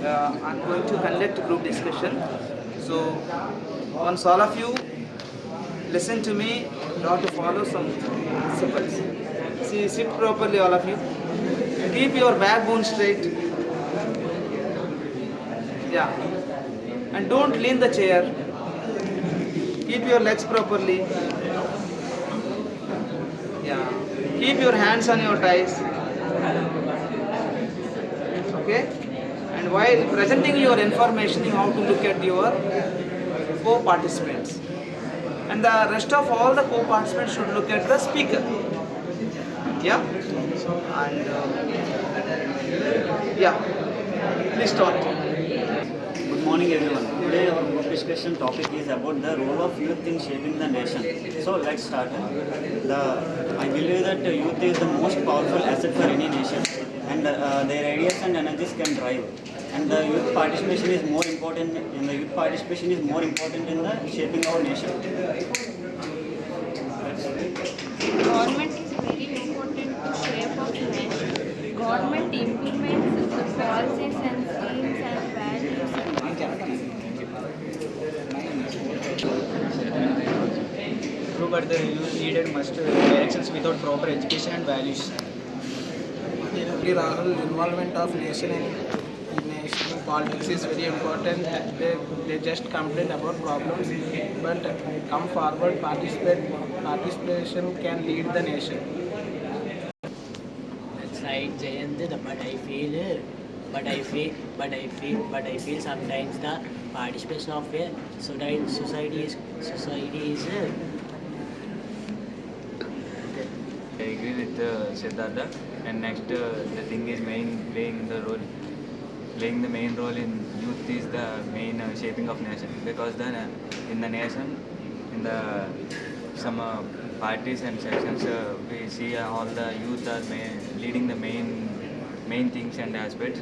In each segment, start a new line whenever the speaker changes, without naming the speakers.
I'm going to conduct group discussion. So once all of you listen to me, you have to follow some principles. See, sit properly, all of you. Keep your backbone straight. Yeah. And don't lean the chair. Keep your legs properly. Yeah. Keep your hands on your thighs. Okay? And while presenting your information, you have to look at your co-participants. And the rest of all the co-participants should look at the speaker. Yeah? And yeah. Please start.
Good morning everyone. Today our group discussion topic is about the role of youth in shaping the nation. So let's start. I believe that youth is the most powerful asset for any nation, and their ideas and energies can drive. And the youth participation is more important. And the youth participation is more important in the shaping our nation.
Government is very important to shape of nation. Government implements the policies and schemes and values.
True, but the youth leader must directions without proper education and values.
Rahul, involvement of nation in politics is very important. They just complain about problems, but come forward, participation can lead the nation.
That's right, Jayant. But I feel sometimes the participation of a society is.
I agree with Siddartha. And next, the thing is playing the main role in youth is the main shaping of nation, because then in the nation, in the some parties and sections, we see all the youth are leading the main things and aspects,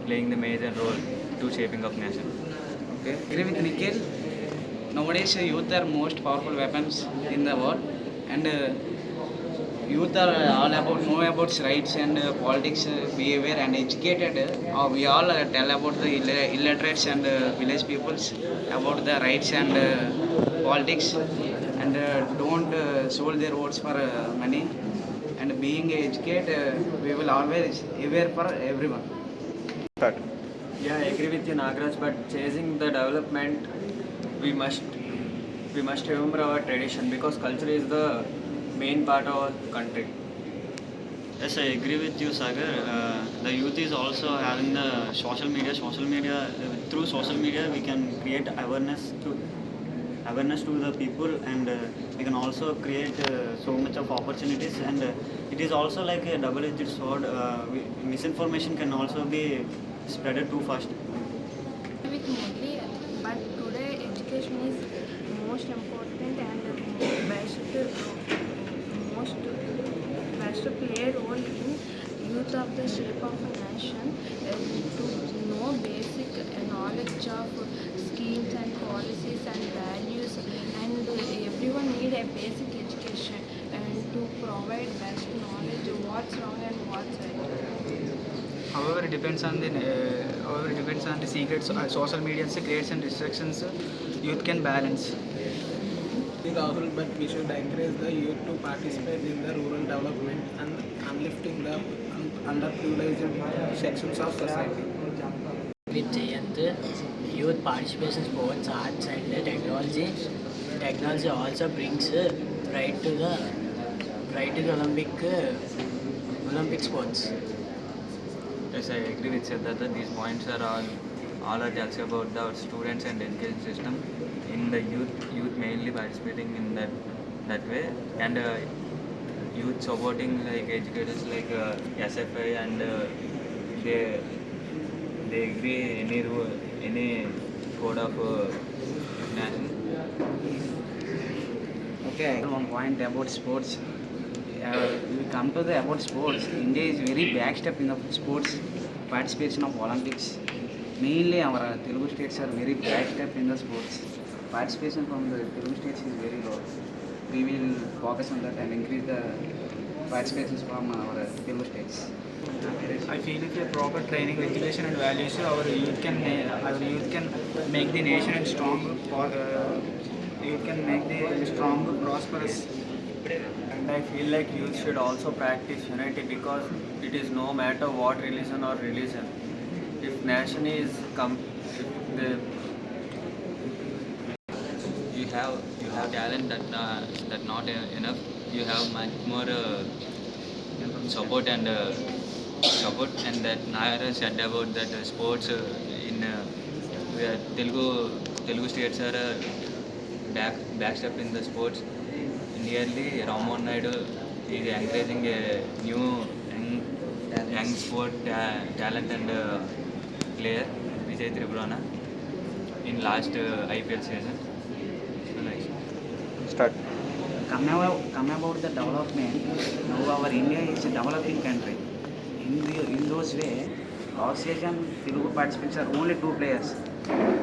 playing the major role to shaping of nation.
Okay. Agree with Nikhil. Nowadays, youth are most powerful weapons in the world, and youth are all know about rights and politics, behavior and educated. We all tell about the illiterates and village peoples about the rights and politics, and don't sold their votes for money. And being educated, we will always aware for everyone.
Start.
Yeah, I agree with you, Nagaraju. But chasing the development, we must remember our tradition, because culture is the main part of our country. Yes, I agree with you, Sagar. The youth is also having the social media. Through social media, we can create awareness to the people, and we can also create so much of opportunities. And it is also like a double-edged sword. Misinformation can also be spreaded too fast.
With Murali, but today education is most important and best to play a role in youth of the shape of a nation, to know basic knowledge of schemes and policies and values, and everyone need a basic education and to provide best knowledge what's wrong and what's right.
However, it depends on the secrets. Social media creates and restrictions. Youth can balance.
Rahul, but we should encourage the youth to participate in the rural development and uplifting the underprivileged sections of society.
With Jayant, youth participation sports, arts and technology. Technology also brings right to the Olympic sports.
Yes, I agree with Siddartha. These points are all are talks about our students and education system. In the youth mainly participating in that way, and youth supporting like educators like SFI, and they agree any code of nation.
Okay, one point about sports. We come to the about sports. India is very backstep in the sports participation of Olympics. Mainly our Telugu states are very backstep in the sports. Participation from the Telugu states is very low. We will focus on that and increase the participations from our Telugu states.
I feel if a proper training, education and values, our youth can make the nation strong. Youth can make the strong, prosperous.
And I feel like youth should also practice unity because it is no matter what religion. If nation is if the
you have talent that not enough. You have much more support and that Nagaraju said about that sports in where Telugu states are backstep in the sports. Nearly Ramon Naidu is encouraging a new young sport talent and player Vijay Tribhurana in last IPL season. So nice.
start.
Come about the development, now our India is a developing country. In those way, last season Telugu participants are only two players.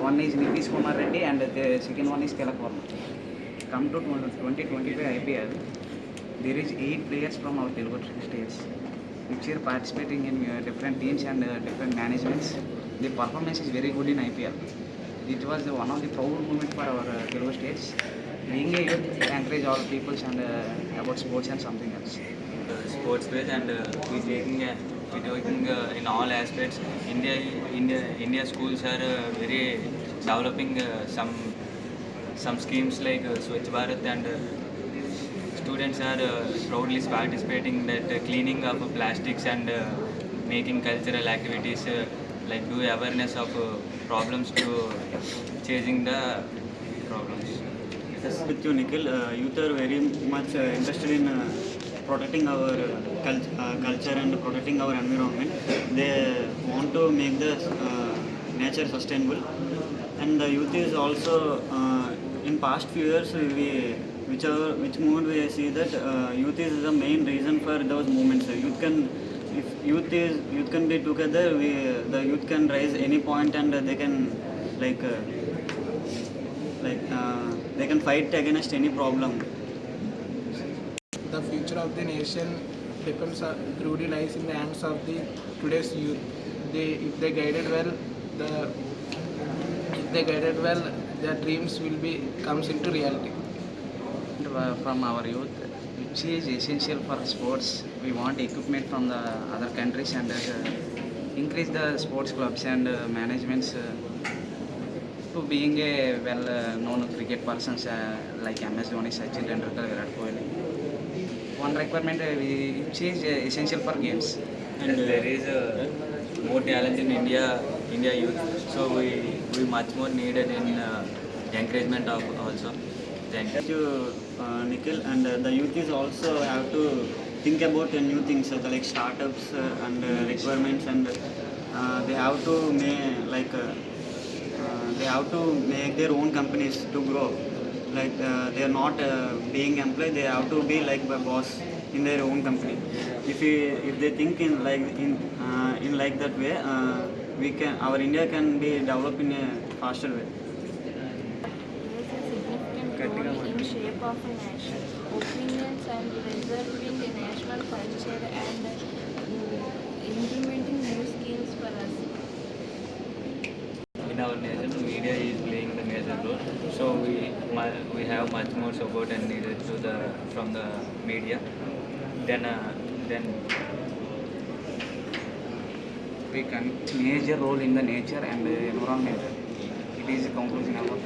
One is Nikhil Kumar Reddy and the second one is Tilak Verma. Come to 2025 IPL, there is 8 players from our Telugu states which are participating in different teams and different managements. The performance is very good in IPL. It was one of the proud moment for our Telugu states. Being a youth, encourage all peoples and about sports and something else.
Sports page and we taking in all aspects. India schools are very developing some schemes like Swachh Bharat and students are proudly participating that cleaning of plastics and making cultural activities like do awareness of problems to chasing the problems.
Yes, with you, Nikhil. Youth are very much interested in protecting our culture and protecting our environment. They want to make the nature sustainable. And the youth is also, in past few years, which movement we see that youth is the main reason for those movements. If youth can be together, the youth can rise any point and they can like. They can fight against any problem.
The future of the nation depends truly lies in the hands of the today's youth. If they guided well, their dreams will be comes into reality.
From our youth, which is essential for sports, we want equipment from the other countries and increase the sports clubs and managements to being a well-known cricket persons like MS Dhoni, Sachin Tendulkar, Virat Kohli. One requirement which is essential for games.
And there is more talent in India youth, so we much more needed in encouragement of also. Thank
Thank you, Nikhil. And the youth is also have to think about new things like startups and requirements, and they have to make their own companies to grow. Like they are not being employed; they have to be like a boss in their own company. If they think in like that way, our India can be developed in a faster way.
Plays a significant role in shape of a nation. Opinions and preserving the national culture and implementing new skills for us.
in our nation, media is playing the major role. So we have much more support and needed from the media. Then
We can major role in the nature and environment. It is a conclusion about